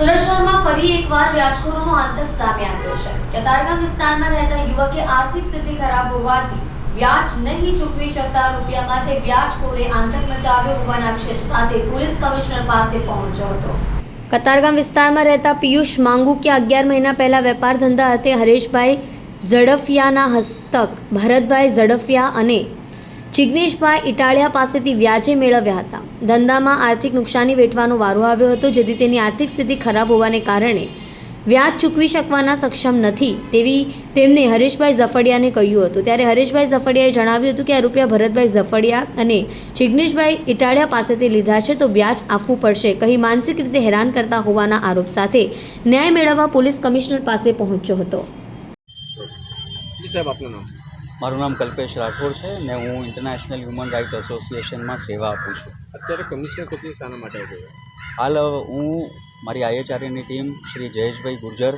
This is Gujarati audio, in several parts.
સુરત શહેરમાં ફરી એકવાર વ્યાજખોરોનો આતંક સામે આવ્યો છે। કતારગામ વિસ્તારમાં રહેતા યુવકે આર્થિક સ્થિતિ ખરાબ હોવાથી વ્યાજ નહીં ચૂકવી શકતા રૂપિયા માટે વ્યાજખોરે આતંક મચાવ્યો હોવાના આક્ષેપ સાથે પોલીસ કમિશનર પાસે પહોંચ્યો હતો। કતારગામ વિસ્તારમાં રહેતા પિયુષ માંગુકિયા 11 મહિના પહેલા વેપાર ધંધા અર્થે હરેશભાઈ ઝડફિયાના હસ્તક ભરતભાઈ ઝડફિયા અને જિગ્નેશભાઈ ઇટાલિયા પાસેથી વ્યાજે મેળવ્યા હતા। ધંધામાં આર્થિક નુકસાની વેઠવાનો વારો આવ્યો હતો, જેથી તેની આર્થિક સ્થિતિ ખરાબ હોવાને કારણે વ્યાજ ચૂકવી શકવાના સક્ષમ નથી તેવી તેમને હરેશભાઈ ઝફડિયાને કહ્યું હતું। ત્યારે હરેશભાઈ ઝફડિયાએ જણાવ્યું હતું કે આ રૂપિયા ભરતભાઈ ઝફડિયા અને જિગ્નેશભાઈ ઇટાલિયા પાસેથી લીધા છે તો વ્યાજ આપવું પડશે કહી માનસિક રીતે હેરાન કરતા હોવાના આરોપ સાથે ન્યાય મેળવવા પોલીસ કમિશનર પાસે પહોંચ્યો હતો। મારું નામ કલ્પેશ રાઠોડ છે ને હું ઇન્ટરનેશનલ હ્યુમન રાઇટ એસોસિએશનમાં સેવા આપું છું। અત્યારે કમિશનર કચેરી શાના માટે આવ્યો? હાલ હું મારી આઈએચઆરની ટીમ શ્રી જયેશભાઈ ગુર્જર,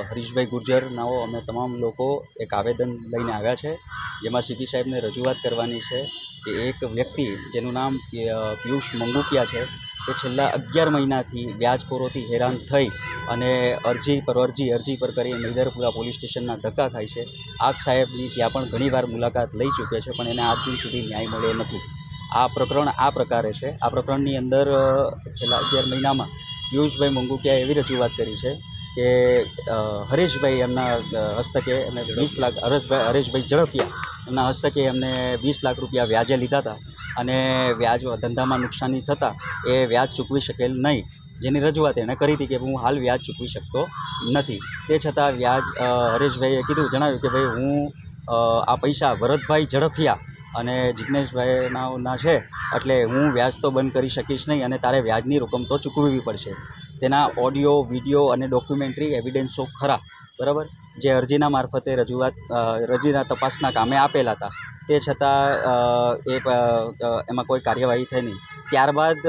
હરીશભાઈ ગુર્જરનાઓ અમે તમામ લોકો એક આવેદન લઈને આવ્યા છે, જેમાં સીપી સાહેબને રજૂઆત કરવાની છે કે એક વ્યક્તિ જેનું નામ પિયુષ મંગુકિયા છે તે છેલ્લા 11 મહિનાથી વ્યાજખોરોથી હેરાન થઈ અને અરજી પર કરી મૈદરપુરા પોલીસ સ્ટેશનના ધક્કા ખાય છે। આગ સાહેબની ત્યાં પણ ઘણીવાર મુલાકાત લઈ ચૂક્યા છે, પણ એને આજ દિન સુધી ન્યાય મળ્યો નથી। આ પ્રકરણ આ પ્રકારે છે। આ પ્રકરણની અંદર છેલ્લા 11 મહિનામાં પિયુષભાઈ મંગુકિયાએ એવી રજૂઆત કરી છે કે હરેશભાઈ એમના હસ્તકે એમને 20 લાખ હરેશભાઈ ઝડફિયા એમના હસ્તકે એમને 20 લાખ રૂપિયા વ્યાજે લીધા હતા અને વ્યાજ ધંધામાં નુકસાની થતાં એ વ્યાજ ચૂકવી શકેલ નહીં, જેની રજૂઆત એણે કરી હતી કે હું હાલ વ્યાજ ચૂકવી શકતો નથી। તે છતાં વ્યાજ હરેશભાઈએ જણાવ્યું કે ભાઈ હું આ પૈસા ભરતભાઈ ઝડફિયા અને જિગ્નેશભાઈના છે એટલે હું વ્યાજ તો બંધ કરી શકીશ નહીં અને તારે વ્યાજની રકમ તો ચૂકવવી પડશે। તેના ઓડિયો, વિડીયો અને ડોક્યુમેન્ટરી એવિડન્સો ખરા, બરાબર, જે અરજીના મારફતે અરજીના તપાસના કામે આપેલા હતા, તે છતાં એમાં કોઈ કાર્યવાહી થઈ નહીં। ત્યારબાદ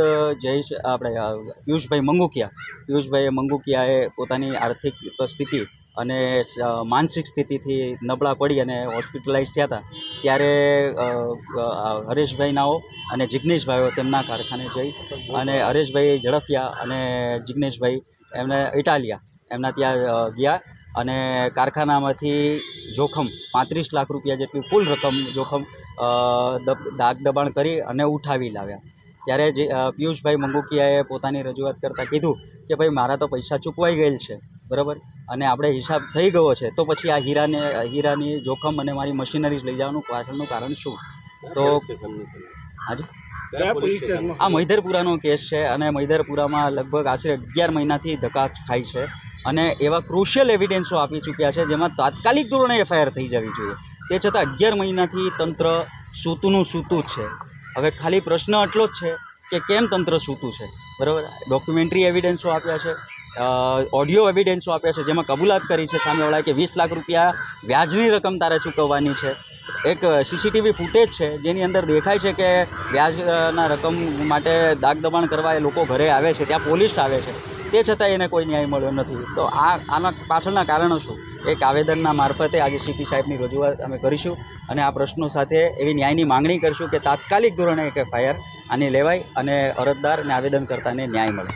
પિયુષભાઈ મંગુકિયાએ પોતાની આર્થિક સ્થિતિ અને માનસિક સ્થિતિથી નબળા પડી અને હોસ્પિટલાઇઝ થયા હતા, ત્યારે હરેશભાઈનાઓ અને જિગ્નેશભાઈઓ તેમના કારખાને જઈ અને હરેશભાઈ ઝડફિયા અને જિગ્નેશભાઈ એમને ઇટાલિયા એમના ત્યાં ગયા અને કારખાનામાંથી જોખમ 35 લાખ રૂપિયા જેટલી કુલ રકમ જોખમ દાગ દબાણ કરી અને ઉઠાવી લાવ્યા। ત્યારે પિયુષભાઈ મંગુકિયાએ પોતાની રજૂઆત કરતાં કીધું કે ભાઈ મારા તો પૈસા ચૂકવાઈ ગયેલ છે, બરાબર, અને આપણે હિસાબ થઈ ગયો છે, તો પછી આ હીરાની જોખમ અને મારી મશીનરીઝ લઈ જવાનું પાછળનું કારણ શું? તો આ મૈદરપુરાનો કેસ છે અને મૈદરપુરામાં લગભગ આશરે 11 મહિનાથી ધક્કા ખાય છે અને એવા ક્રુશિયલ એવિડન્સો આપી ચૂક્યા છે જેમાં તાત્કાલિક ધોરણે એફઆઈઆર થઈ જવી જોઈએ, તે છતાં 11 મહિનાથી તંત્ર સૂતું છે। હવે ખાલી પ્રશ્ન એટલો જ છે કે કેમ તંત્ર સૂતું છે, બરાબર? ડોક્યુમેન્ટરી એવિડન્સો આપ્યા છે, ઓડિયો એવિડન્સો આપ્યા છે, જેમાં કબૂલાત કરી છે સામેવાળાએ કે 20 લાખ રૂપિયા વ્યાજની રકમ તારે ચૂકવવાની છે। એક સીસીટીવી ફૂટેજ છે જેની અંદર દેખાય છે કે વ્યાજના રકમ માટે દાગ દબાણ કરવા એ લોકો ઘરે આવે છે, ત્યાં પોલીસ આવે છે, તે છતાં એને કોઈ ન્યાય મળ્યો નથી। તો આના પાછળના કારણો શું? એક આવેદનના મારફતે આજે સીપી સાહેબની રજૂઆત અમે કરીશું અને આ પ્રશ્નો સાથે એવી ન્યાયની માંગણી કરીશું કે તાત્કાલિક ધોરણે એક એફઆઈઆર આની લેવાય અને અરજદાર અને આવેદનકર્તાને ન્યાય મળે।